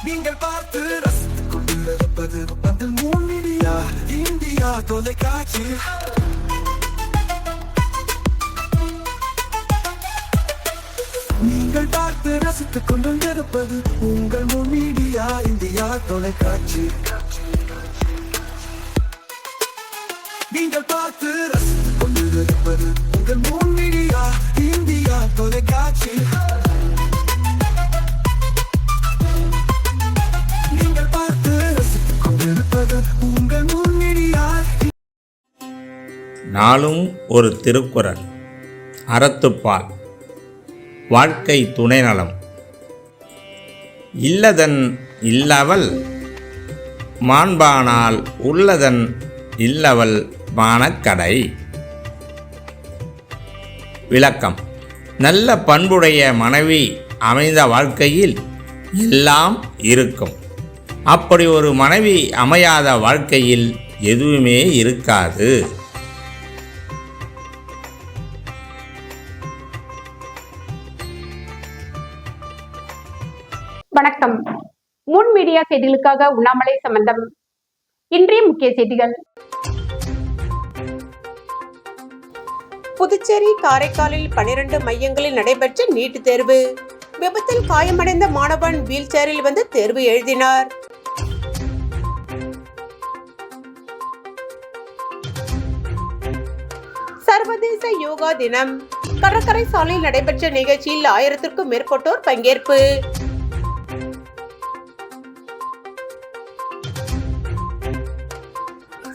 நீங்கள் பார்த்து ரசித்துக் கொண்டிருப்பது பந்தல் மீடியா இந்தியா தொலைக்காட்சி. நீங்கள் பார்த்து ரசித்துக் கொண்டிருப்பது உங்கள் மீடியா இந்தியா தொலைக்காட்சி. நீங்கள் பார்த்து ரசித்துக் கொண்டிருப்பது உங்கள் மீடியா இந்தியா தொலைக்காட்சி. நீங்கள் பார்த்து ரசித்துக் கொண்டிருப்பது உங்கள் மீடியா. நாளும் ஒரு திருக்குறள். அறத்துப்பால். வாழ்க்கை துணைநலம். இல்லதன் இல்லவள் மாண்பானால் உள்ளதன் இல்லவள் மானக்கடை. விளக்கம். நல்ல பண்புடைய மனைவி அமைந்த வாழ்க்கையில் எல்லாம் இருக்கும். அப்படி ஒரு மனைவி அமையாத வாழ்க்கையில் எதுவுமே இருக்காது. வணக்கம். முன் மீடியா செய்திகளுக்காக உண்ணாமலை சம்பந்தம். இன்றைய முக்கிய செய்திகள். புதுச்சேரி காரைக்காலில் 12 மையங்களில் நடைபெற்ற நீட் தேர்வு. விபத்தில் காயமடைந்த மாணவன் வீல் சேரில் வந்து தேர்வு எழுதினார். சர்வதேச யோகா தினம். கடற்கரை சாலையில் நடைபெற்ற நிகழ்ச்சியில் 1000க்கும் மேற்பட்டோர் பங்கேற்பு.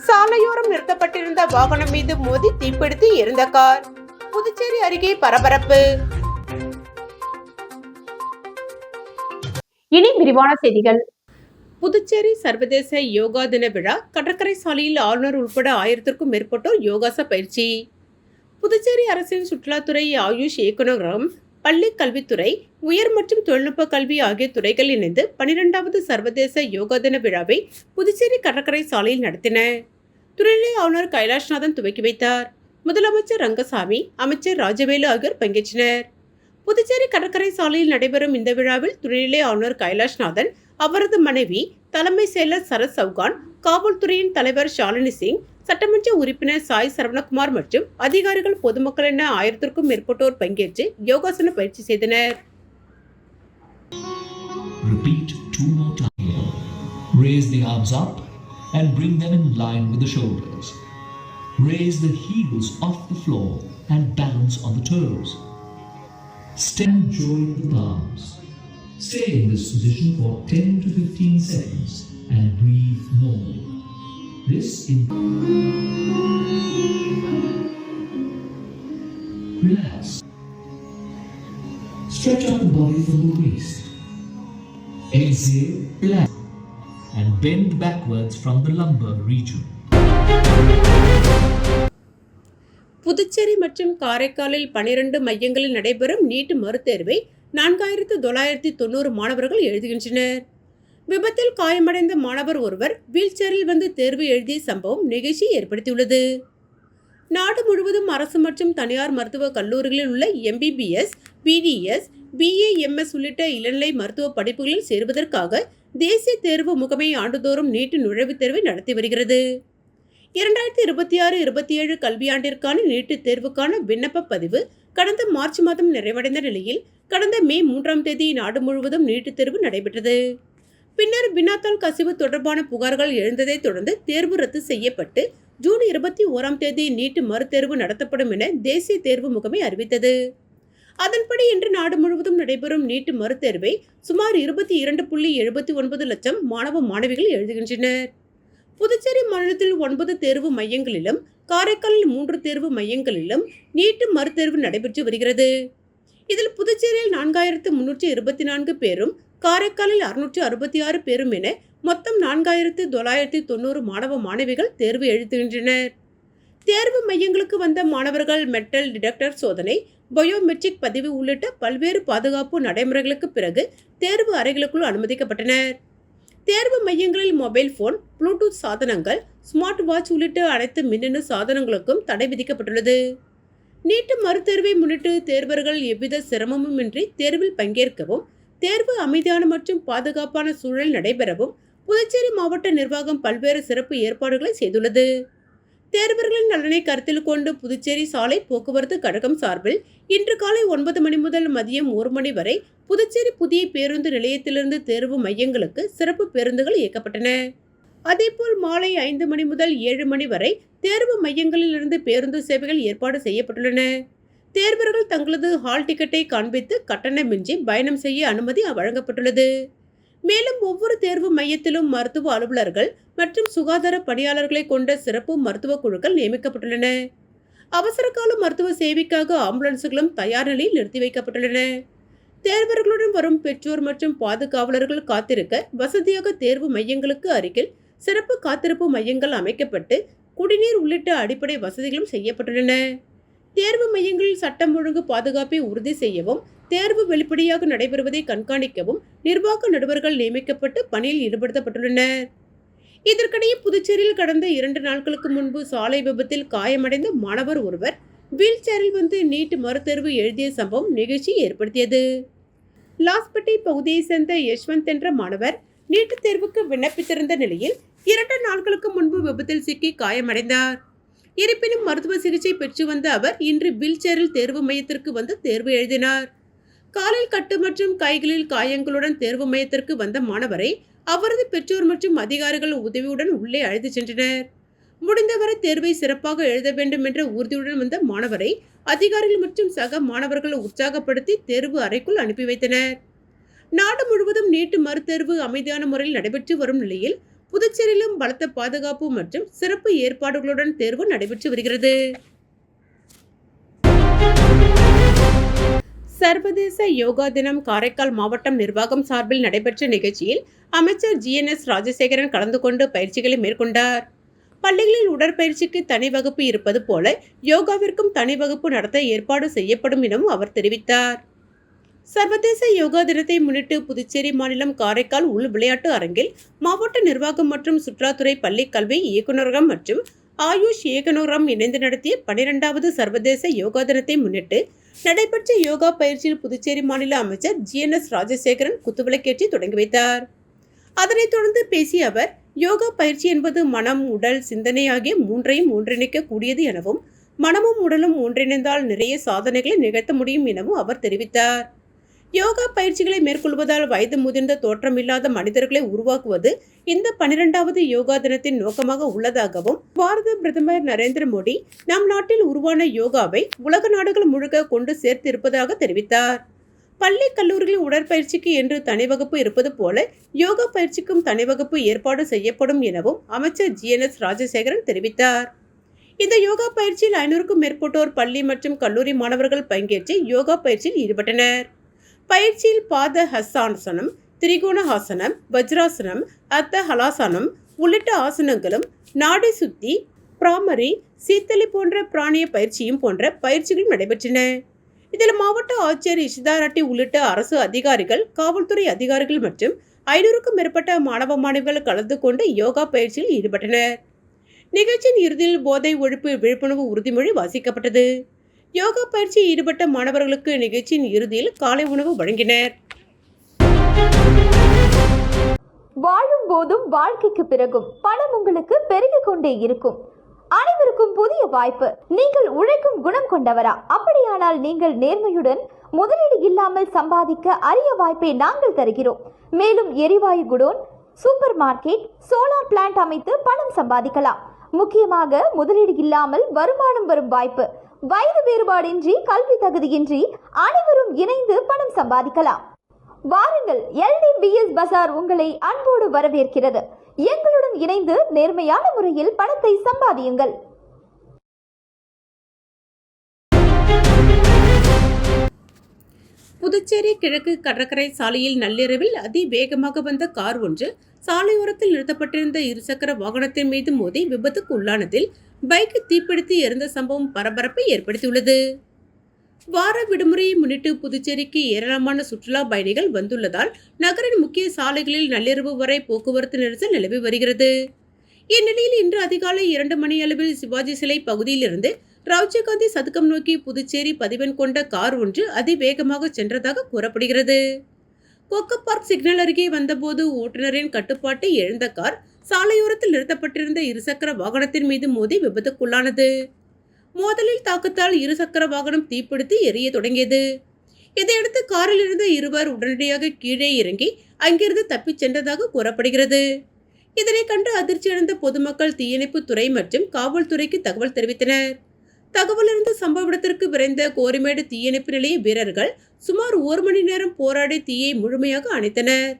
சாலையோரம் நிறுத்தப்பட்டிருந்த வாகனம் மீது மோதி தீப்பிடித்து எரிந்த கார். புதுச்சேரி அருகே பரபரப்பு. இனி விரிவான செய்திகள். புதுச்சேரி சர்வதேச யோகா தின விழா கடற்கரை சாலையில் ஆளுநர் உட்பட 1000க்கும் மேற்பட்டோர் யோகாச பயிற்சி. புதுச்சேரி அரசின் சுற்றுலாத்துறை, ஆயுஷ் இயக்குநரகம், பள்ளி கல்வித்துறை, உயர் மற்றும் தொழில்நுட்ப கல்வி ஆகிய துறைகள் இணைந்து 12வது சர்வதேச யோகா தின விழாவை புதுச்சேரி கடற்கரை சாலையில் நடத்தின. துணைநிலை ஆளுநர் கைலாஷ்நாதன் துவக்கி வைத்தார். முதலமைச்சர் ரங்கசாமி, அமைச்சர் ராஜவேலு ஆகியோர் பங்கேற்றனர். புதுச்சேரி கடற்கரை சாலையில் நடைபெறும் இந்த விழாவில் துணைநிலை ஆளுநர் கைலாஷ்நாதன், அவரது மனைவி, தலைமை செயலர் சரத் சௌகான், காவல்துறையின் தலைவர் ஷாலினி சிங், சட்டமன்ற உறுப்பினர் சாய் சரவணகுமார் மற்றும் அதிகாரிகள், பொதுமக்கள் என 1000க்கும் மேற்பட்டோர் பங்கேற்று யோகாசன பயிற்சி செய்தனர். Repeat 2 more times. Raise the arms up and bring them in line with the shoulders. Raise the heels off the floor and balance on the toes. Stand join the palms. Stay in this position for 10 to 15 seconds and breathe normally. This Relax. Stretch out the body from the waist. Exhale, relax. And bend backwards from the lumbar region. Puducherry மற்றும் காரைக்காலில் 12 மையங்களில் நடைபெறும் NEET மறுதேர்வை 4990 மாணவர்கள் எழுதுகின்றனர். விபத்தில் காயமடைந்த மாணவர் ஒருவர் wheel சேரில் வந்து தேர்வு எழுதிய சம்பவம் நிகழ்ச்சி ஏற்படுத்தியுள்ளது. நாடு முழுவதும் அரசு மற்றும் தனியார் மருத்துவக் கல்லூரிகளில் உள்ள MBBS, BDS, BAMS உள்ளிட்ட இளநிலை மருத்துவ படிப்புகளில் சேருவதற்காக தேசிய தேர்வு முகமை ஆண்டுதோறும் நீட் நுழைவுத் தேர்வை நடத்தி வருகிறது. 2026-27 கல்வியாண்டிற்கான நீட் தேர்வுக்கான விண்ணப்ப பதிவு கடந்த மார்ச் மாதம் நிறைவடைந்த நிலையில் கடந்த மே 3ஆம் தேதி நாடு முழுவதும் நீட் தேர்வு நடைபெற்றது. பின்னர் வினாத்தாள் கசிவு தொடர்பான புகார்கள் எழுந்ததைத் தொடர்ந்து தேர்வு ரத்து செய்யப்பட்டு ஜூன் 21ஆம் தேதி நீட் மறுதேர்வு நடத்தப்படும் என தேசிய தேர்வு முகமை அறிவித்தது. அதன்படி இன்று நாடு முழுவதும் நடைபெறும் நீட் மறுதேர்வை சுமார் 22.79 லட்சம் மாணவ மாணவிகள் எழுதுகின்றனர். புதுச்சேரி மாநிலத்தில் 9 தேர்வு மையங்களிலும் காரைக்காலில் 3 தேர்வு மையங்களிலும் நீட் மறுதேர்வு நடைபெற்று வருகிறது. இதில் புதுச்சேரியில் 4324 பேரும், காரைக்காலில் 666 பேரும் என மொத்தம் 4990 மாணவ மாணவிகள் தேர்வு எழுதுகின்றனர். தேர்வு மையங்களுக்கு வந்த மாணவர்கள் மெட்டல் டிடெக்டர் சோதனை, பயோமெட்ரிக் பதிவு உள்ளிட்ட பல்வேறு பாதுகாப்பு நடைமுறைகளுக்கு பிறகு தேர்வு அறைகளுக்குள் அனுமதிக்கப்பட்டனர். தேர்வு மையங்களில் மொபைல் போன், ப்ளூடூத் சாதனங்கள், ஸ்மார்ட் வாட்ச் உள்ளிட்ட அனைத்து மின்னணு சாதனங்களுக்கும் தடை விதிக்கப்பட்டுள்ளது. நீட் மறுதேர்வை முன்னிட்டு தேர்வர்கள் எவ்வித சிரமமுமின்றி தேர்வில் பங்கேற்கவும், தேர்வு அமைதியான மற்றும் பாதுகாப்பான சூழல் நடைபெறவும் புதுச்சேரி மாவட்ட நிர்வாகம் பல்வேறு சிறப்பு ஏற்பாடுகளை செய்துள்ளது. தேர்வர்களின் நலனை கருத்தில் கொண்டு புதுச்சேரி சாலை போக்குவரத்து கழகம் சார்பில் இன்று காலை 9 மணி முதல் மதியம் 1 மணி வரை புதுச்சேரி புதிய பேருந்து நிலையத்திலிருந்து தேர்வு மையங்களுக்கு சிறப்பு பேருந்துகள் இயக்கப்பட்டன. அதேபோல் மாலை 5 மணி முதல் 7 மணி வரை தேர்வு மையங்களில் இருந்து பேருந்து சேவைகள் ஏற்பாடு செய்யப்பட்டுள்ளன. தேர்வர்கள் தங்களது ஹால் டிக்கெட்டை காண்பித்து கட்டணமின்றி பயணம் செய்ய அனுமதி வழங்கப்பட்டுள்ளது. மேலும் ஒவ்வொரு தேர்வு மையத்திலும் மருத்துவ அலுவலர்கள் மற்றும் சுகாதார பணியாளர்களை கொண்ட சிறப்பு மருத்துவ குழுக்கள் நியமிக்கப்பட்டுள்ளன. அவசர கால மருத்துவ சேவைக்காக ஆம்புலன்ஸ்களும் தயார் நிலையில் நிறுத்தி வைக்கப்பட்டுள்ளன. தேர்வர்களுடன் வரும் பெற்றோர் மற்றும் பாதுகாவலர்கள் காத்திருக்க வசதியாக தேர்வு மையங்களுக்கு அருகில் சிறப்பு காத்திருப்பு மையங்கள் அமைக்கப்பட்டு குடிநீர் உள்ளிட்ட அடிப்படை வசதிகளும் செய்யப்பட்டுள்ளன. தேர்வு மையங்களில் சட்டம் ஒழுங்கு பாதுகாப்பை உறுதி செய்யவும் தேர்வு வெளிப்படையாக நடைபெறுவதை கண்காணிக்கவும் நிர்வாக நடுவர்கள் நியமிக்கப்பட்டு பணியில் ஈடுபடுத்தப்பட்டுள்ளனர். இதற்கிடையே புதுச்சேரியில் கடந்த 2 நாட்களுக்கு முன்பு சாலை விபத்தில் காயமடைந்த மாணவர் ஒருவர் வீல் சேரில் வந்து நீட் மறுதேர்வு எழுதிய சம்பவம் நிகழ்ச்சியை ஏற்படுத்தியது. லாஸ்பேட்டை பகுதியை சேர்ந்த யஷ்வந்த் என்ற மாணவர் நீட் தேர்வுக்கு விண்ணப்பித்திருந்த நிலையில் 2 நாட்களுக்கு முன்பு விபத்தில் சிக்கி காயமடைந்தார். இருப்பினும் மருத்துவ சிகிச்சை பெற்று வந்த அவர் இன்று வீல் சேரில் தேர்வு மையத்திற்கு வந்து தேர்வு எழுதினார். காலில் கட்டு மற்றும் கைகளில் காயங்களுடன் தேர்வு மையத்திற்கு வந்த மாணவரை அவரது பெற்றோர் மற்றும் அதிகாரிகள் உதவியுடன் உள்ளே அழைத்து சென்றனர். முடிந்தவரை தேர்வை சிறப்பாக எழுத வேண்டும் என்ற உறுதியுடன் வந்த மாணவரை அதிகாரிகள் மற்றும் சக மாணவர்கள் உற்சாகப்படுத்தி தேர்வு அறைக்குள் அனுப்பி வைத்தனர். நாடு முழுவதும் நீட் மறுதேர்வு அமைதியான முறையில் நடைபெற்று வரும் நிலையில் புதுச்சேரியிலும் பலத்த பாதுகாப்பு மற்றும் சிறப்பு ஏற்பாடுகளுடன் தேர்வு நடைபெற்று வருகிறது. சர்வதேச யோகா தினம் காரைக்கால் மாவட்டம் நிர்வாகம் சார்பில் நடைபெற்ற நிகழ்ச்சியில் அமைச்சர் GNS ராஜசேகரன் கலந்து கொண்டு பயிற்சிகளை மேற்கொண்டார். பள்ளிகளில் உடற்பயிற்சிக்கு தனி வகுப்பு இருப்பது போல யோகாவிற்கும் தனி வகுப்பு நடத்த ஏற்பாடு செய்யப்படும் எனவும் அவர் தெரிவித்தார். சர்வதேச யோகா தினத்தை முன்னிட்டு புதுச்சேரி மாநிலம் காரைக்கால் உள் விளையாட்டு அரங்கில் மாவட்ட நிர்வாகம் மற்றும் சுற்றுலாத்துறை பள்ளி கல்வி இயக்குநரகம் மற்றும் ஆயுஷ் இயக்குநரகம் இணைந்து நடத்திய 12வது சர்வதேச யோகா தினத்தை முன்னிட்டு நடைபெற்ற யோகா பயிற்சியில் புதுச்சேரி மாநில அமைச்சர் GNS ராஜசேகரன் குத்துவிளக்கேற்றி தொடங்கி வைத்தார். அதனைத் தொடர்ந்து பேசிய அவர், யோகா பயிற்சி என்பது மனம், உடல், சிந்தனை ஆகிய மூன்றையும் ஒன்றிணைக்க கூடியது எனவும் மனமும் உடலும் ஒன்றிணைந்தால் நிறைய சாதனைகளை நிகழ்த்த முடியும் எனவும் அவர் தெரிவித்தார். யோகா பயிற்சிகளை மேற்கொள்வதால் வயது முதிர்ந்த தோற்றமில்லாத மனிதர்களை உருவாக்குவது இந்த 12வது யோகா தினத்தின் நோக்கமாக உள்ளதாகவும் பாரத பிரதமர் நரேந்திர மோடி நம் நாட்டில் உருவான யோகாவை உலக நாடுகள் முழுக்க கொண்டு சேர்த்து இருப்பதாக தெரிவித்தார். பள்ளி கல்லூரிகளில் உடற்பயிற்சிக்கு என்று தனி வகுப்பு இருப்பது போல யோகா பயிற்சிக்கும் தனி வகுப்பு ஏற்பாடு செய்யப்படும் எனவும் அமைச்சர் GNS ராஜசேகரன் தெரிவித்தார். இந்த யோகா பயிற்சியில் 500க்கும் மேற்பட்டோர் பள்ளி மற்றும் கல்லூரி மாணவர்கள் பங்கேற்று யோகா பயிற்சியில் ஈடுபட்டனர். பயிற்சியில் பாத ஹஸ்தாசனம், திரிகோண ஆசனம், வஜ்ராசனம், அர்த்த ஹலாசனம் உள்ளிட்ட ஆசனங்களும், நாடி சுத்தி, பிராமரி, சீத்தலி போன்ற பிராணிய பயிற்சியும் போன்ற பயிற்சிகளும் நடைபெற்றன. இதில் மாவட்ட ஆட்சியர் இஷிதா ரெட்டி உள்ளிட்ட அரசு அதிகாரிகள், காவல்துறை அதிகாரிகள் மற்றும் 500க்கும் மேற்பட்ட மாணவ மாணவிகள் கலந்து கொண்டு யோகா பயிற்சியில் ஈடுபட்டனர். நிகழ்ச்சியின் இறுதியில் போதை ஒழிப்பு விழிப்புணர்வு உறுதிமொழி வாசிக்கப்பட்டது. யோகா பயிற்சியில் ஈடுபட்ட மாணவர்களுக்கு நிகழ்ச்சியின் இறுதியில் காலை உணவு வழங்கினர். வாழும் போதும் வாழ்க்கைக்கு பிறகும் பணம் உங்களுக்கு பெருகிக் கொண்டே இருக்கும். அனைவருக்கும் புதிய வாய்ப்பு. நீங்கள் உழைக்கும் குணம் கொண்டவரா? அப்படியானால் நீங்கள் நேர்மையுடன் முதலீடு இல்லாமல் சம்பாதிக்க அரிய வாய்ப்பை நாங்கள் தருகிறோம். மேலும் எரிவாயு godown, super market, solar plant அமைத்து பணம் சம்பாதிக்கலாம். முக்கியமாக முதலீடு இல்லாமல் வருமானம் வரும் வாய்ப்பு. வயது வேறுபாடின்றி, கல்வி தகுதியின்றி அனைவரும் இணைந்து பணம் சம்பாதிக்கலாம். வாருங்கள், LDBS பஜார் உங்களை அன்போடு வரவேற்கிறது. எங்களுடன் இணைந்து நேர்மையான முறையில் பணத்தை சம்பாதியுங்கள். புதுச்சேரி கிழக்கு கடற்கரை சாலையில் நள்ளிரவில் அதிவேகமாக வந்த கார் ஒன்று சாலையோரத்தில் நிறுத்தப்பட்டிருந்த இருசக்கர வாகனத்தின் மீது மோதி விபத்துக்கு உள்ளானதில் பைக் தீப்பிடித்து எரிந்த சம்பவம் பரபரப்பை ஏற்படுத்தியுள்ளது. வார விடுமுறையை முன்னிட்டு புதுச்சேரிக்கு ஏராளமான சுற்றுலா பயணிகள் வந்துள்ளதால் நகரின் முக்கிய சாலைகளில் நள்ளிரவு வரை போக்குவரத்து நெரிசல் நிலவி வருகிறது. இந்நிலையில் இன்று அதிகாலை 2 மணி அளவில் சிவாஜி சிலை பகுதியிலிருந்து ராஜீவ்காந்தி சதுக்கம் நோக்கி புதுச்சேரி பதிவெண் கொண்ட கார் ஒன்று அதிவேகமாக சென்றதாக கூறப்படுகிறது. கொக்கு பார்க் சிக்னல் அருகே வந்தபோது ஓட்டுநரின் கட்டுப்பாட்டை இழந்த கார் சாலையோரத்தில் நிறுத்தப்பட்டிருந்த இருசக்கர வாகனத்தின் மீது மோதி விபத்துக்குள்ளானது. மோதலில் தாக்கத்தால் இருசக்கர வாகனம் தீப்பிடித்து எரிய தொடங்கியது. இதையடுத்து காரில் இருந்த இருவர் உடனடியாக கீழே இறங்கி அங்கிருந்து தப்பிச் சென்றதாக கூறப்படுகிறது. இதனை கண்டு அதிர்ச்சியடைந்த பொதுமக்கள் தீயணைப்பு துறை மற்றும் காவல்துறைக்கு தகவல் தெரிவித்தனர். தகவலிருந்து சம்பவ இடத்திற்கு விரைந்த கோரிமேடு தீயணைப்பு நிலைய வீரர்கள் சுமார் 1 மணி நேரம் போராடி தீயை முழுமையாக அணைத்தனர்.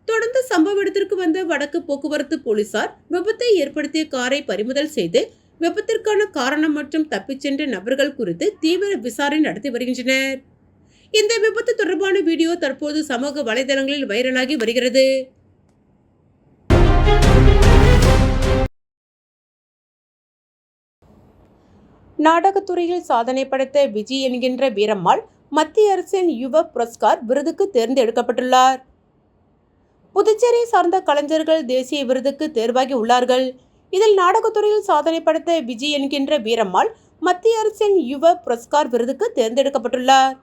தொடர்ந்து சம்பவ இடத்திற்கு வந்த வடக்கு போக்குவரத்து போலீசார் விபத்தை ஏற்படுத்திய காரை பறிமுதல் செய்து விபத்திற்கான காரணம் மற்றும் தப்பிச் சென்ற நபர்கள் குறித்து தீவிர விசாரணை நடத்தி வருகின்றனர். இந்த விபத்து தொடர்பான வீடியோ தற்போது சமூக வலைதளங்களில் வைரலாகி வருகிறது. நாடகத்துறையில் சாதனை படைத்த விஜய் என்கின்ற வீரம்மாள் மத்திய அரசின் யுவ புரஸ்கார் விருதுக்கு தேர்ந்தெடுக்கப்பட்டுள்ளார். புதுச்சேரியை சார்ந்த கலைஞர்கள் தேசிய விருதுக்கு தேர்வாகி உள்ளார்கள். இதில் நாடகத்துறையில் சாதனை படைத்த விஜய் என்கின்ற வீரம்மாள் மத்திய அரசின் யுவ புரஸ்கார் விருதுக்கு தேர்ந்தெடுக்கப்பட்டுள்ளார்.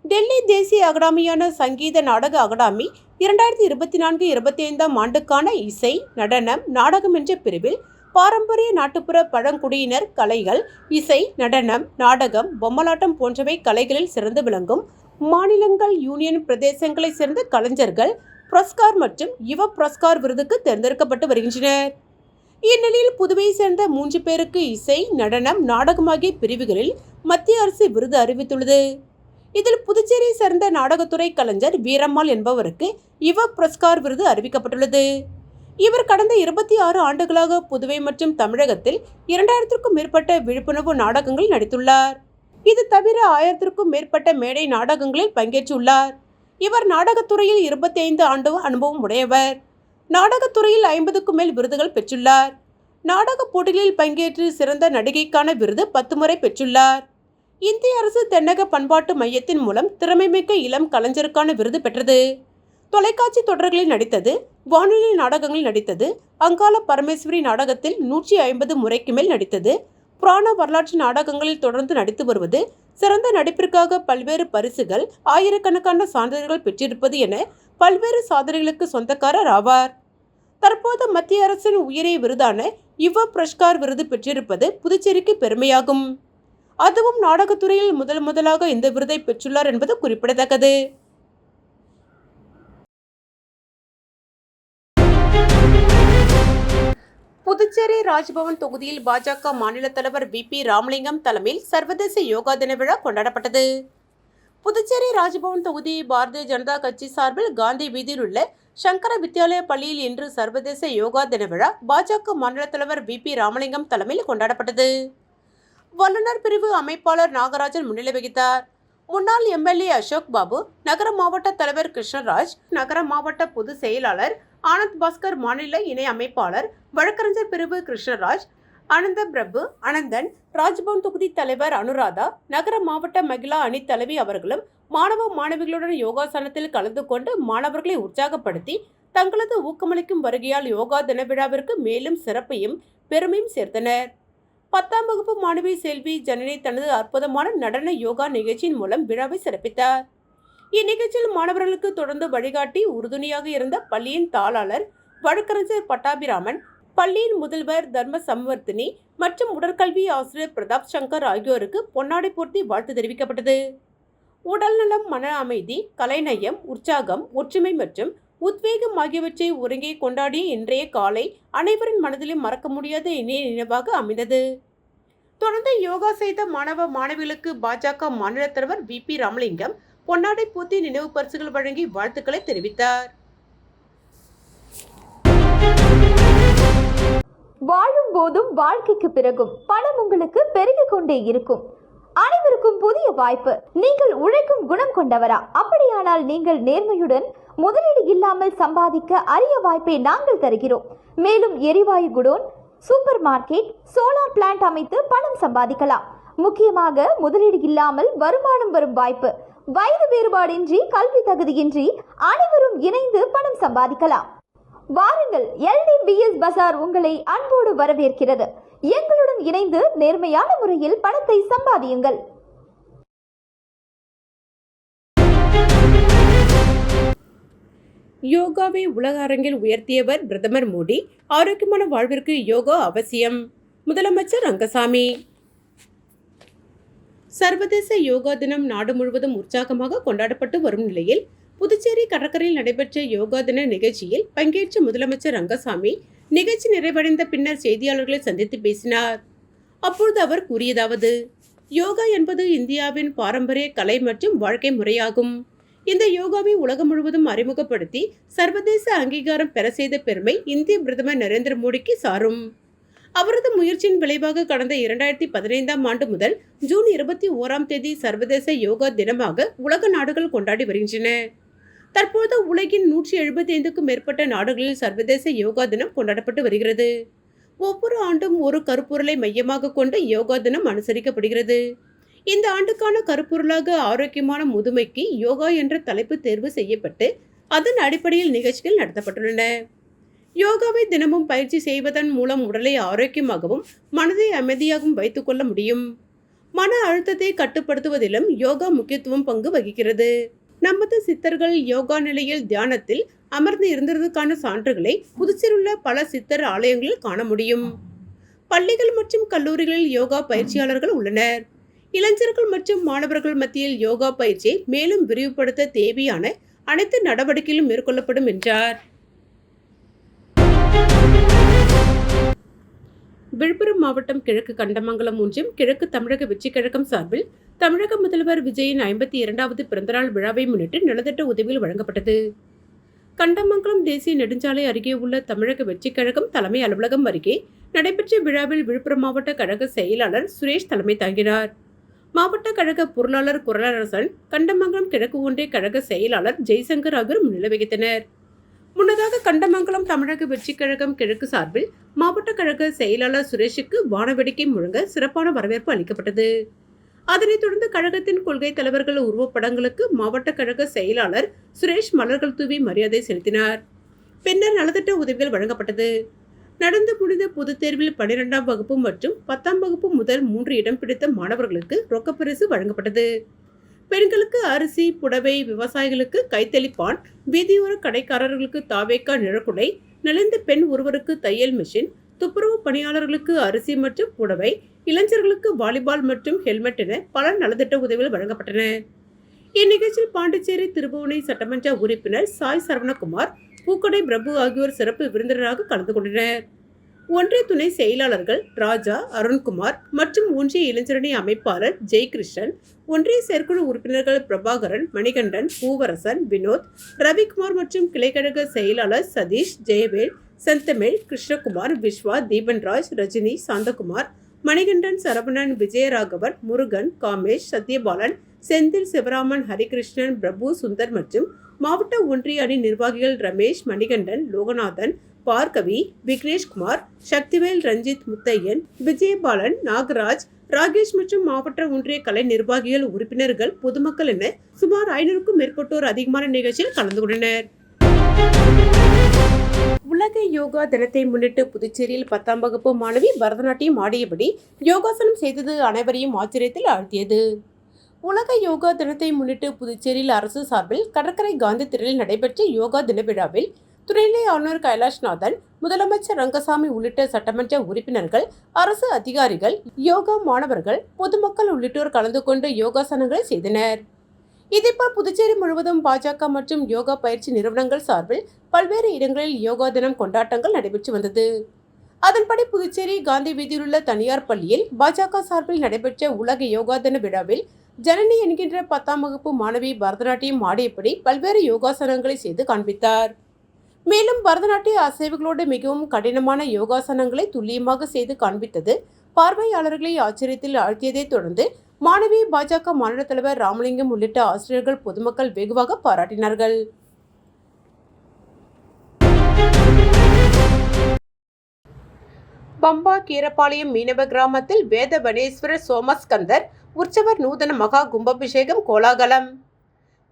டெல்லி தேசிய அகாடமியான சங்கீத நாடக அகாடமி 2024-25 ஆண்டுக்கான இசை, நடனம், நாடகம் என்ற பிரிவில் பாரம்பரிய நாட்டுப்புற பழங்குடியினர் கலைகள், இசை, நடனம், நாடகம், பொம்மலாட்டம் போன்றவை கலைகளில் சிறந்து விளங்கும் மாநிலங்கள், யூனியன் பிரதேசங்களை சேர்ந்த கலைஞர்கள் புரஸ்கார் மற்றும் யுவ புரஸ்கார் விருதுக்கு தேர்ந்தெடுக்கப்பட்டு வருகின்றனர். இந்நிலையில் புதுவையை சேர்ந்த 3 பேருக்கு இசை, நடனம், நாடகம் ஆகிய பிரிவுகளில் மத்திய அரசு விருது அறிவித்துள்ளது. இதில் புதுச்சேரியை சேர்ந்த நாடகத்துறை கலைஞர் வீரம்மாள் என்பவருக்கு யுவ புரஸ்கார் விருது அறிவிக்கப்பட்டுள்ளது. இவர் கடந்த 26 ஆண்டுகளாக புதுவை மற்றும் தமிழகத்தில் 2000க்கும் மேற்பட்ட விழிப்புணர்வு நாடகங்களில் நடித்துள்ளார். இது தவிர 1000க்கும் மேற்பட்ட மேடை நாடகங்களில் பங்கேற்றுள்ளார். இவர் நாடகத்துறையில் 25 ஆண்டு அனுபவம் உடையவர். நாடகத்துறையில் 50க்கும் மேல் விருதுகள் பெற்றுள்ளார். நாடக போட்டிகளில் பங்கேற்று சிறந்த நடிகைக்கான விருது 10 முறை பெற்றுள்ளார். இந்திய அரசு தென்னக பண்பாட்டு மையத்தின் மூலம் திறமைமிக்க இளம் கலைஞருக்கான விருது பெற்றது. தொலைக்காட்சி தொடர்களில் நடித்தது, வானொலி நாடகங்களில் நடித்தது, அங்காள பரமேஸ்வரி நாடகத்தில் 150 முறைக்கு மேல் நடித்தது, புராண வரலாற்று நாடகங்களில் தொடர்ந்து நடித்து வருவது, சிறந்த நடிப்பிற்காக பல்வேறு பரிசுகள், ஆயிரக்கணக்கான சான்றிதழ்கள் பெற்றிருப்பது என பல்வேறு சாதனைகளுக்கு சொந்தக்காரர் ஆவார். தற்போது மத்திய அரசின் உயரிய விருதான யுவ புரஸ்கார் விருது பெற்றிருப்பது புதுச்சேரிக்கு பெருமையாகும். அதுவும் நாடகத்துறையில் முதலாக இந்த விருதை பெற்றுள்ளார் என்பது குறிப்பிடத்தக்கது. புதுச்சேரி ராஜ்பவன் தொகுதியில் பாஜக மாநில தலைவர் VP ராமலிங்கம் தலைமையில் சர்வதேச யோகா தின விழா கொண்டாடப்பட்டது. புதுச்சேரி ராஜ்பவன் தொகுதி பாரதிய ஜனதா கட்சி சார்பில் காந்தி வீதியில் உள்ள சங்கர வித்யாலயா பள்ளியில் இன்று சர்வதேச யோகா தின விழா பாஜக மாநில தலைவர் VP ராமலிங்கம் தலைமையில் கொண்டாடப்பட்டது. வல்லுநர் பிரிவு அமைப்பாளர் நாகராஜன் முன்னிலை வகித்தார். முன்னாள் MLA அசோக் பாபு, நகர மாவட்ட தலைவர் கிருஷ்ணராஜ், நகர மாவட்ட பொதுச் செயலாளர் ஆனந்த் பாஸ்கர், மாநில இணை அமைப்பாளர் வழக்கறிஞர் பிரிவு கிருஷ்ணராஜ், அனந்த பிரபு, அனந்தன், ராஜ்பவன் தொகுதி தலைவர் அனுராதா, நகர மாவட்ட மகிழா அணி தலைவி அவர்களும் மாணவ மாணவிகளுடன் யோகாசனத்தில் கலந்து கொண்டு மாணவர்களை உற்சாகப்படுத்தி தங்களது ஊக்கமளிக்கும் வருகையால் யோகா தின விழாவிற்கு மேலும் சிறப்பையும் பெருமையும் சேர்த்தனர். 10ஆம் வகுப்பு மாணவி செல்வி ஜனனி தனது அற்புதமான நடன யோகா நிகழ்ச்சியின் மூலம் விழாவை சிறப்பித்தார். இந்நிகழ்ச்சியில் மாணவர்களுக்கு தொடர்ந்து வழிகாட்டி உறுதுணையாக இருந்த பள்ளியின் தாளாளர் வழக்கறிஞர் பட்டாபிராமன், பள்ளியின் முதல்வர் தர்ம சம்வர்த்தினி மற்றும் உடற்கல்வி ஆசிரியர் பிரதாப் சங்கர் ஆகியோருக்கு பொன்னாடை போர்த்தி வாழ்த்து தெரிவிக்கப்பட்டது. உடல்நலம், மன அமைதி, கலைநயம், உற்சாகம், ஒற்றுமை மற்றும் உத்வேகம் ஆகியவற்றை ஒருங்கே கொண்டாடிய இன்றைய காலை அனைவரின் மனதிலும் மறக்க முடியாத இனிய நினைவாக அமைந்தது. தொடர்ந்து யோகா செய்த மாணவ மாணவிகளுக்கு பாஜக மாநில தலைவர் VP ராமலிங்கம் பொன்னாடை போர்த்தி நினைவு பரிசுகள் வழங்கி வாழ்த்துக்களை தெரிவித்தார். வாழும் போதும் வாழ்க்கைக்கு பிறகும் பணம் உங்களுக்கு பெருகிக் கொண்டே இருக்கும். அனைவருக்கும் புதிய வாய்ப்பு. நீங்கள் உழைக்கும் குணம் கொண்டவரா? அப்படியானால் நீங்கள் நேர்மையுடன் முதலீடு இல்லாமல் சம்பாதிக்க அரிய வாய்ப்பை நாங்கள் தருகிறோம். மேலும் எரிவாயு godown, super market, solar plant அமைத்து பணம் சம்பாதிக்கலாம். முக்கியமாக முதலீடு இல்லாமல் வருமானம் வரும் வாய்ப்பு. வயது வேறுபாடின்றி, கல்வி தகுதியின்றி அனைவரும் இணைந்து பணம் சம்பாதிக்கலாம். வாருங்கள், LDBS பஜார் உங்களை அன்போடு வரவேற்கிறது. எங்களுடன் இணைந்து நேர்மையான முறையில் பணத்தை சம்பாதியுங்கள். யோகாவை உலக அரங்கில் உயர்த்தியவர் பிரதமர் மோடி. ஆரோக்கியமான வாழ்விற்கு யோகா அவசியம். முதலமைச்சர் ரங்கசாமி. சர்வதேச யோகா தினம் நாடு முழுவதும் உற்சாகமாக கொண்டாடப்பட்டு வரும் நிலையில் புதுச்சேரி கடற்கரையில் நடைபெற்ற யோகா தின நிகழ்ச்சியில் பங்கேற்ற முதலமைச்சர் ரங்கசாமி நிகழ்ச்சி நிறைவடைந்த பின்னர் செய்தியாளர்களை சந்தித்து பேசினார். அப்பொழுது அவர் கூறியதாவது: யோகா என்பது இந்தியாவின் பாரம்பரிய கலை மற்றும் வாழ்க்கை முறையாகும். இந்த யோகாவை உலகம் முழுவதும் அறிமுகப்படுத்தி சர்வதேச அங்கீகாரம் பெற செய்த பெருமை இந்திய பிரதமர் நரேந்திர மோடிக்கு சாரும். அவரது முயற்சியின் விளைவாக கடந்த 2015ஆம் ஆண்டு முதல் ஜூன் 21ஆம் தேதி சர்வதேச யோகா தினமாக உலக நாடுகள் கொண்டாடி வருகின்றன. தற்போது உலகின் 175க்கும் மேற்பட்ட நாடுகளில் சர்வதேச யோகா தினம் கொண்டாடப்பட்டு வருகிறது. ஒவ்வொரு ஆண்டும் ஒரு கருப்பொருளை மையமாக கொண்டு யோகா தினம் அனுசரிக்கப்படுகிறது. இந்த ஆண்டுக்கான கருப்பொருளாக ஆரோக்கியமான முதுமைக்கு யோகா என்ற தலைப்பு தேர்வு செய்யப்பட்டு அதன் அடிப்படையில் நிகழ்ச்சிகள் நடத்தப்பட்டுள்ளன. யோகாவை தினமும் பயிற்சி செய்வதன் மூலம் உடலை ஆரோக்கியமாகவும் மனதை அமைதியாகவும் வைத்துக் கொள்ள முடியும். மன அழுத்தத்தை கட்டுப்படுத்துவதிலும் யோகா முக்கியத்துவம் பங்கு வகிக்கிறது. நமது சித்தர்கள் யோகா நிலையில் தியானத்தில் அமர்ந்து இருந்ததற்கான சான்றுகளை புதுச்சேரியில் உள்ள பல சித்தர் ஆலயங்களில் காண முடியும். பள்ளிகள் மற்றும் கல்லூரிகளில் யோகா பயிற்சியாளர்கள் உள்ளனர். இளைஞர்கள் மற்றும் மாணவர்கள் மத்தியில் யோகா பயிற்சியை மேலும் விரிவுபடுத்த தேவையான அனைத்து நடவடிக்கைகளும் மேற்கொள்ளப்படும் என்றார். விழுப்புரம் மாவட்டம் கிழக்கு கண்டமங்கலம் ஒன்றியம் கிழக்கு தமிழக வெற்றிக் கழகம் சார்பில் தமிழக முதல்வர் விஜயின் 52வது பிறந்தநாள் விழாவை முன்னிட்டு நலத்திட்ட உதவிகள் வழங்கப்பட்டது. கண்டமங்கலம் தேசிய நெடுஞ்சாலை அருகே உள்ள தமிழக வெற்றிக் கழகம் தலைமை அலுவலகம் அருகே நடைபெற்ற விழாவில் விழுப்புரம் மாவட்ட கழக செயலாளர் சுரேஷ் தலைமை தாங்கினார். மாவட்ட கழக பொருளாளர் குரலரசன், கண்டமங்கலம் கிழக்கு ஒன்றிய கழக செயலாளர் ஜெய்சங்கர் ஆகியோர் முன்னிலை வகித்தனர். முன்னதாக கண்டமங்கலம் தமிழக வெற்றிக் கழகம் கிழக்கு சார்பில் மாவட்ட கழக செயலாளர் சுரேஷுக்கு வானவேடிக்கை முழங்க சிறப்பான வரவேற்பு அளிக்கப்பட்டது. அதனைத் தொடர்ந்து கழகத்தின் கொள்கை தலைவர்கள் உருவப்படங்களுக்கு மாவட்ட கழக செயலாளர் சுரேஷ் மலர்கள் தூவி மரியாதை செலுத்தினார். பின்னர் நலத்திட்ட உதவிகள் வழங்கப்பட்டது. நடந்து முடிந்த பொதுத் தேர்வில் 12ஆம் வகுப்பு மற்றும் 10ஆம் வகுப்பு முதல் 3 இடம் பிடித்த மாணவர்களுக்கு ரொக்கப்பரிசு வழங்கப்பட்டது. பெண்களுக்கு அரிசி, புடவை, விவசாயிகளுக்கு கைத்தெளிப்பான், வீதியோர கடைக்காரர்களுக்கு தாவேக்கா நிழற்குடை, நலிந்த பெண் ஒருவருக்கு தையல் மிஷின், துப்புரவு பணியாளர்களுக்கு அரிசி மற்றும் புடவை, இளைஞர்களுக்கு வாலிபால் மற்றும் ஹெல்மெட் என பல நலத்திட்ட உதவிகள் வழங்கப்பட்டன. இந்நிகழ்ச்சியில் பாண்டிச்சேரி திருபுவனை சட்டமன்ற உறுப்பினர் சாய் சரவணகுமார், பூக்கடை பிரபு ஆகியோர் சிறப்பு விருந்தினராக கலந்து கொண்டனர். ஒன்றிய துணை செயலாளர்கள் ராஜா, அருண்குமார் மற்றும் ஒன்றிய இளைஞரணி அமைப்பாளர் ஜெய்கிருஷ்ணன், ஒன்றிய செயற்குழு உறுப்பினர்கள் பிரபாகரன், மணிகண்டன், பூவரசன், வினோத், ரவிக்குமார் மற்றும் கிளைக்கழக செயலாளர் சதீஷ், ஜெயவேல், செந்தமிழ், கிருஷ்ணகுமார், விஸ்வா, தீபன்ராஜ், ரஜினி, சாந்தகுமார், மணிகண்டன், சரவணன், விஜயராகவன், முருகன், காமேஷ், சத்யபாலன், செந்தில், சிவராமன், ஹரிகிருஷ்ணன், பிரபு, சுந்தர் மற்றும் மாவட்ட ஒன்றிய அணி நிர்வாகிகள் ரமேஷ், மணிகண்டன், லோகநாதன், பார்கவி, விக்னேஷ்குமார், சக்திவேல், ரஞ்சித், முத்தையன், விஜயபாலன், நாகராஜ், ராகேஷ் மற்றும் மாவட்ட ஒன்றிய கலை நிர்வாகிகள், உறுப்பினர்கள், பொதுமக்கள் என சுமார் 500க்கும் மேற்பட்டோர் அதிகமான நிகழ்ச்சியில் கலந்து கொண்டனர். உலக யோகா தினத்தை முன்னிட்டு புதுச்சேரியில் 10ஆம் வகுப்பு மாணவி பரதநாட்டியம் ஆடியபடி யோகாசனம் செய்தது அனைவரையும் ஆச்சரியத்தில் ஆழ்த்தியது. உலக யோகா தினத்தை முன்னிட்டு புதுச்சேரியில் அரசு சார்பில் கடற்கரை காந்தி திடலில் நடைபெற்ற யோகா தின விழாவில் துணைநிலை ஆளுநர் கைலாஷ்நாதன், முதலமைச்சர் ரங்கசாமி உள்ளிட்ட சட்டமன்ற உறுப்பினர்கள், அரசு அதிகாரிகள், யோகா மாணவர்கள், பொதுமக்கள் உள்ளிட்டோர் கலந்து கொண்டு யோகாசனங்களை செய்தனர். இதேபோல் புதுச்சேரி முழுவதும் பாஜக மற்றும் யோகா பயிற்சி நிறுவனங்கள் சார்பில் பல்வேறு இடங்களில் யோகா தினம் கொண்டாட்டங்கள் நடைபெற்று வந்தது. அதன்படி புதுச்சேரி காந்தி வீதியில் உள்ள தனியார் பள்ளியில் பாஜக சார்பில் நடைபெற்ற உலக யோகா தின விழாவில் ஜனனி என்கின்ற 10ஆம் வகுப்பு மாணவி பரதநாட்டியம் ஆடியபடி பல்வேறு யோகாசனங்களை செய்து காண்பித்தார். மேலும் பரதநாட்டிய அசைவுகளோடு மிகவும் கடினமான யோகாசனங்களை துல்லியமாக செய்து காண்பித்தது பார்வையாளர்களை ஆச்சரியத்தில் ஆழ்த்தியதை தொடர்ந்து மாணவி பாஜக மாநில தலைவர் ராமலிங்கம் உள்ளிட்ட ஆசிரியர்கள், பொதுமக்கள் வெகுவாக பாராட்டினார்கள். பம்பா கீரப்பாளையம் மீனவ கிராமத்தில் வேத வனேஸ்வரர் சோமஸ்கந்தர் உற்சவர் நூதன மகா கும்பாபிஷேகம் கோலாகலம்.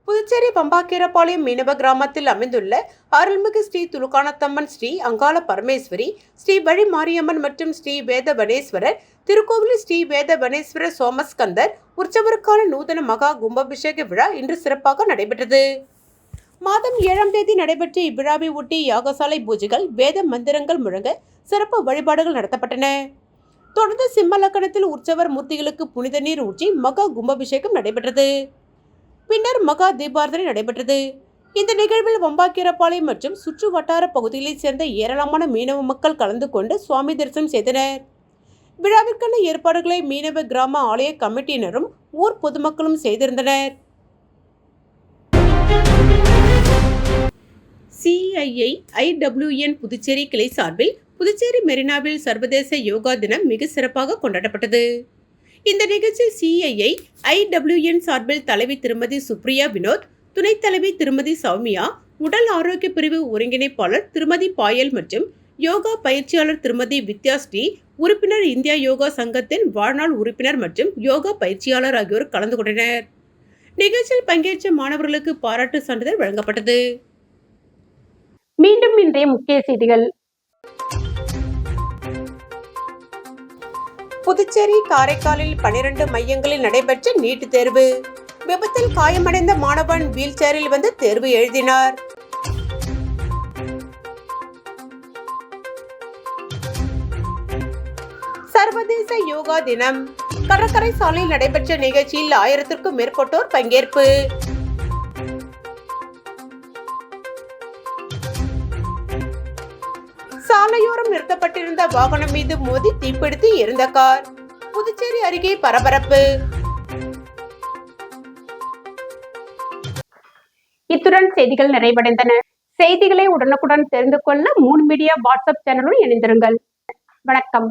புதுச்சேரி பம்பாக்கீரப்பாளையம் மீனவ கிராமத்தில் அமைந்துள்ள அருள்மிகு ஸ்ரீ துலுக்கானத்தம்மன், ஸ்ரீ அங்காள பரமேஸ்வரி, ஸ்ரீ வழி மாரியம்மன் மற்றும் ஸ்ரீ வேத வனேஸ்வரர் திருக்கோவிலில் ஸ்ரீ வேத வனேஸ்வரர் சோமஸ்கந்தர் உற்சவருக்கான நூதன மகா கும்பாபிஷேக விழா இன்று சிறப்பாக நடைபெற்றது. மாதம் 7ஆம் தேதி நடைபெற்ற இவ்விழாவை ஒட்டி யாகசாலை பூஜைகள், வேத மந்திரங்கள் முழங்க சிறப்பு வழிபாடுகள் நடத்தப்பட்டன. தொடர்ந்து சிம்ம லக்கணத்தில் உற்சவர் மூர்த்திகளுக்கு புனித நீர் ஊற்றி மகா கும்பாபிஷேகம் நடைபெற்றது. பின்னர் மகா தீபார்த்தனை நடைபெற்றது. இந்த நிகழ்வில் வம்பாக்கீரப்பாளையம் மற்றும் சுற்று வட்டார பகுதிகளைச் சேர்ந்த ஏராளமான மீனவ மக்கள் கலந்து கொண்டு சுவாமி தரிசனம் செய்தனர். விழாவிற்கான ஏற்பாடுகளை மீனவ கிராம ஆலய கமிட்டியினரும் ஊர் பொதுமக்களும் செய்திருந்தனர். CII IWN புதுச்சேரி கிளை சார்பில் புதுச்சேரி மெரினாவில் சர்வதேச யோகா தினம் மிக சிறப்பாக கொண்டாடப்பட்டது. இந்த நிகழ்ச்சி CII IWN சார்பில் தலைவி திருமதி சுப்ரியா வினோத், துணைத் தலைவி திருமதி சௌமியா, உடல் ஆரோக்கிய பிரிவு ஒருங்கிணைப்பாளர் திருமதி பாயல் மற்றும் யோகா பயிற்சியாளர் திருமதி வித்யா ஸ்ரீ, உறுப்பினர் இந்தியா யோகா சங்கத்தின் வாழ்நாள் உறுப்பினர் மற்றும் யோகா பயிற்சியாளர் ஆகியோர் கலந்து கொண்டனர். நிகழ்ச்சியில் பங்கேற்ற மாணவர்களுக்கு பாராட்டு சான்றிதழ் வழங்கப்பட்டது. மீண்டும் இன்றைய முக்கிய செய்திகள். புதுச்சேரி, காரைக்காலில் 12 மையங்களில் நடைபெற்ற நீட் தேர்வு. விபத்தில் காயமடைந்த மாணவன் வீல் சேரில் வந்து தேர்வு எழுதினார். சர்வதேச யோகா தினம். கடற்கரை சாலையில் நடைபெற்ற நிகழ்ச்சியில் 1000க்கும் மேற்பட்டோர் பங்கேற்பு. சாலையோரம் நிறுத்தப்பட்டிருந்த வாகனம் மீது மோதி தீப்பிடித்து எரிந்த கார். புதுச்சேரி அருகே பரபரப்பு. இத்துடன் செய்திகள் நிறைவடைந்தன. செய்திகளை உடனுக்குடன் தெரிந்து கொள்ள 3 மீடியா வாட்ஸ்அப் சேனலுடன் இணைந்திருங்கள். வணக்கம்.